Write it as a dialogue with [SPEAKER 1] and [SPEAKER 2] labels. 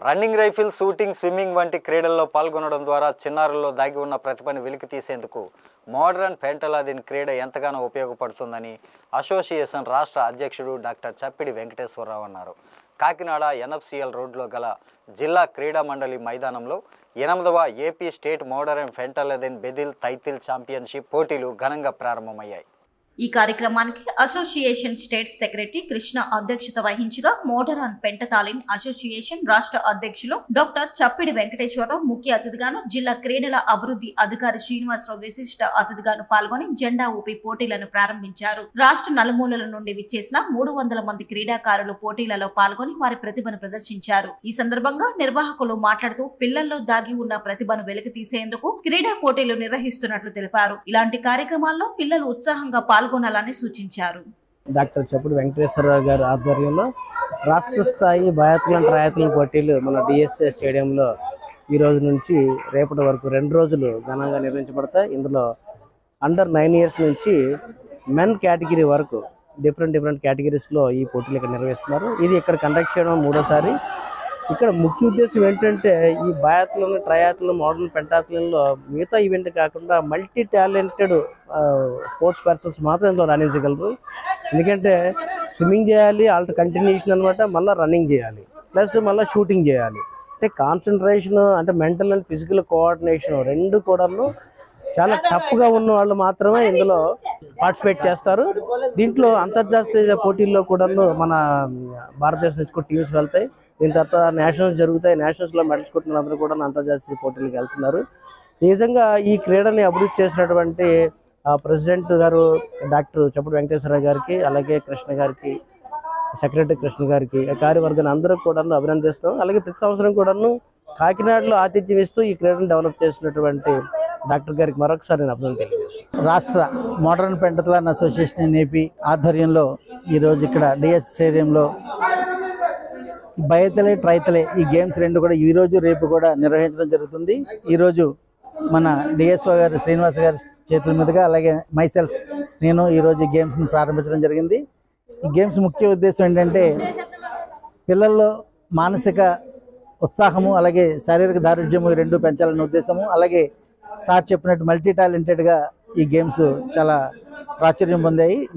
[SPEAKER 1] Running rifle, shooting, swimming వంటి క్రీడల్లో పాల్గొనడం ద్వారా చిన్నారుల్లో దాగి ఉన్న ప్రతిభను వెలికి తీసేందుకు మోడరన్ పెంటలాదిన్ క్రీడ ఎంతగానో ఉపయోగపడుతుందని అసోసియేషన్ రాష్ట్ర అధ్యక్షుడు డాక్టర్ చప్పిడి వెంకటేశ్వరరావు అన్నారు. కాకినాడ ఎన్ఎఫ్సిఎల్ రోడ్లో గల జిల్లా క్రీడా మండలి మైదానంలో 8వ AP state modern pentathlon biathle title championship పోటీలు ఘనంగా ప్రారంభమయ్యాయి.
[SPEAKER 2] ఈ కార్యక్రమానికి అసోసియేషన్ స్టేట్ సెక్రటరీ కృష్ణ అధ్యక్షత వహించగా మోడరన్ పెంటతాలిన్ అసోసియేషన్ రాష్ట్ర అధ్యక్షులు డాక్టర్ చప్పిడి వెంకటేశ్వరరావు ముఖ్య అతిథిగాను, జిల్లా క్రీడల అభివృద్ధి అధికారి శ్రీనివాసరావు విశిష్ట అతిథిగాను పాల్గొని జెండా ఊపి పోటీలను ప్రారంభించారు. రాష్ట్ర నలుమూలల నుండి విచ్చేసిన 300 మంది క్రీడాకారులు పోటీలలో పాల్గొని వారి ప్రతిభను ప్రదర్శించారు. ఈ సందర్భంగా నిర్వాహకులు మాట్లాడుతూ పిల్లల్లో దాగి ఉన్న ప్రతిభను వెలికి తీసేందుకు క్రీడా పోటీలు నిర్వహిస్తున్నట్లు తెలిపారు. ఇలాంటి కార్యక్రమాల్లో పిల్లలు ఉత్సాహంగా పాల్గొనాలని సూచించారు.
[SPEAKER 3] డాక్టర్ చప్పిడి వెంకటేశ్వరరావు గారి ఆధ్వర్యంలో రాష్ట్ర స్థాయి బయాథ్లాన్ ట్రయాథ్లాన్ పోటీలు మన డిఎస్ఏ స్టేడియంలో ఈ రోజు నుంచి రేపటి వరకు 2 రోజులు ఘనంగా నిర్వహించబడతాయి. ఇందులో అండర్ 9 ఇయర్స్ నుంచి మెన్ కేటగిరీ వరకు డిఫరెంట్ కేటగిరీస్లో ఈ పోటీలు ఇక్కడ నిర్వహిస్తున్నారు. ఇది ఇక్కడ కండక్ట్ చేయడం 3వ సారి. ఇక్కడ ముఖ్య ఉద్దేశం ఏంటంటే ఈ బయాథ్లాన్, ట్రయాథ్లాన్, మోడరన్ పెంటాథ్లాన్లో మిగతా ఈవెంట్ కాకుండా మల్టీ టాలెంటెడ్ స్పోర్ట్స్ పర్సన్స్ మాత్రం ఇందులో రాణించగలరు. ఎందుకంటే స్విమ్మింగ్ చేయాలి, కంటిన్యూషన్ అనమాట, మళ్ళీ రన్నింగ్ చేయాలి, ప్లస్ మళ్ళీ షూటింగ్ చేయాలి. అంటే కాన్సన్ట్రేషన్, అంటే మెంటల్ అండ్ ఫిజికల్ కోఆర్డినేషన్ 2 కూడా చాలా టఫ్గా ఉన్న వాళ్ళు మాత్రమే ఇందులో పార్టిసిపేట్ చేస్తారు. దీంట్లో అంతర్జాతీయ పోటీల్లో కూడా మన భారతదేశం నుంచి కూడా టీమ్స్ వెళ్తాయి. దీని తర్వాత నేషనల్స్ జరుగుతాయి. నేషనల్స్లో మెడల్స్ కొట్టిన అందరూ కూడా అంతర్జాతీయ పోటీలకు వెళ్తున్నారు. నిజంగా ఈ క్రీడని అభివృద్ధి చేసినటువంటి ప్రెసిడెంట్ గారు డాక్టర్ చప్పిడి వెంకటేశ్వరరావు గారికి, అలాగే కృష్ణ గారికి, సెక్రటరీ కృష్ణ గారికి, కార్యవర్గాన్ని అందరూ కూడా అభినందిస్తాం. అలాగే ప్రతి సంవత్సరం కూడాను కాకినాడలో ఆతిథ్యం ఇస్తూ ఈ క్రీడను డెవలప్ చేసినటువంటి డాక్టర్ గారికి మరొకసారి నేను అభినందన తెలియజేస్తాను.
[SPEAKER 4] రాష్ట్ర మోడరన్ పెంటలాదిన్ అసోసియేషన్ ఏపీ ఆధ్వర్యంలో ఈరోజు ఇక్కడ డిఎస్ స్టేడియంలో బయతలే, ట్రైతలే ఈ గేమ్స్ 2 కూడా ఈరోజు రేపు కూడా నిర్వహించడం జరుగుతుంది. ఈరోజు మన డిఎస్ఓ గారు శ్రీనివాస గారి చేతుల మీదుగా, అలాగే మైసెల్ఫ్ నేను ఈరోజు ఈ గేమ్స్ని ప్రారంభించడం జరిగింది. ఈ గేమ్స్ ముఖ్య ఉద్దేశం ఏంటంటే పిల్లల్లో మానసిక ఉత్సాహము, అలాగే శారీరక దారుఢ్యము 2 పెంచాలనే ఉద్దేశము. అలాగే సార్ చెప్పినట్టు మల్టీ టాలెంటెడ్గా ఈ గేమ్స్ చాలా ప్రాచుర్యం పొందాయి.